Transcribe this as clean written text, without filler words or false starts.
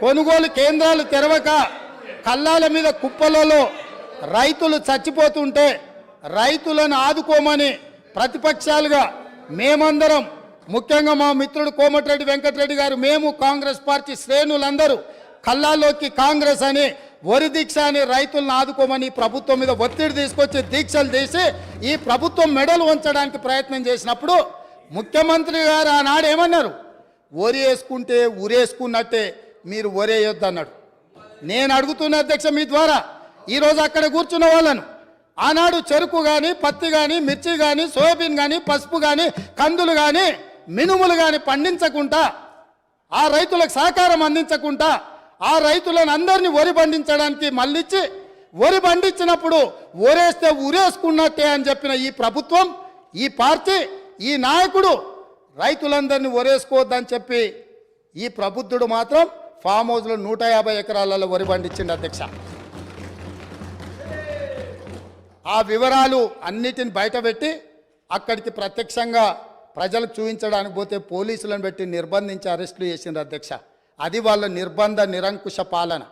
కొనుగోలు కేంద్రాలు తెరవక కల్లాల మీద కుప్పలలో రైతులు చచ్చిపోతుంటే రైతులను ఆదుకోమని ప్రతిపక్షాలుగా మేమందరం, ముఖ్యంగా మా మిత్రుడు కోమటిరెడ్డి వెంకటరెడ్డి గారు, మేము కాంగ్రెస్ పార్టీ శ్రేణులందరూ కల్లాల్లోకి కాంగ్రెస్ అని వరి దీక్ష అని రైతులను ఆదుకోమని ప్రభుత్వం మీద ఒత్తిడి తీసుకొచ్చి దీక్షలు చేసి ఈ ప్రభుత్వం మెడలు ఉంచడానికి ప్రయత్నం చేసినప్పుడు ముఖ్యమంత్రి గారు ఆనాడు ఏమన్నారు? వరి వేసుకుంటే ఉరేసుకున్నట్టే, మీరు వరేయొద్దు అన్నాడు. నేను అడుగుతున్న అధ్యక్ష మీ ద్వారా ఈరోజు అక్కడ కూర్చున్న వాళ్ళను, ఆనాడు చెరుకు కానీ, పత్తి కానీ, మిర్చి కానీ, సోయాబీన్ కానీ, పసుపు కానీ, కందులు కానీ, మినుములు కానీ పండించకుండా, ఆ రైతులకు సహకారం అందించకుండా, ఆ రైతులను అందరినీ వరి పండించడానికి మళ్ళించి వరి పండించినప్పుడు ఒరేస్తే ఉరేసుకున్నట్టే అని చెప్పిన ఈ ప్రభుత్వం, ఈ పార్టీ, ఈ నాయకుడు రైతులందరినీ ఒరేసుకోవద్దని చెప్పి ఈ ప్రబుద్ధుడు మాత్రం ఫామ్ హౌస్లో 150 ఎకరాలలో వరి పండించింది అధ్యక్ష. ఆ వివరాలు అన్నిటిని బయటపెట్టి అక్కడికి ప్రత్యక్షంగా ప్రజలకు చూపించడానికి పోతే పోలీసులను పెట్టి నిర్బంధించి అరెస్టులు చేసింది అధ్యక్ష. అది వాళ్ళ నిర్బంధ నిరంకుశ పాలన.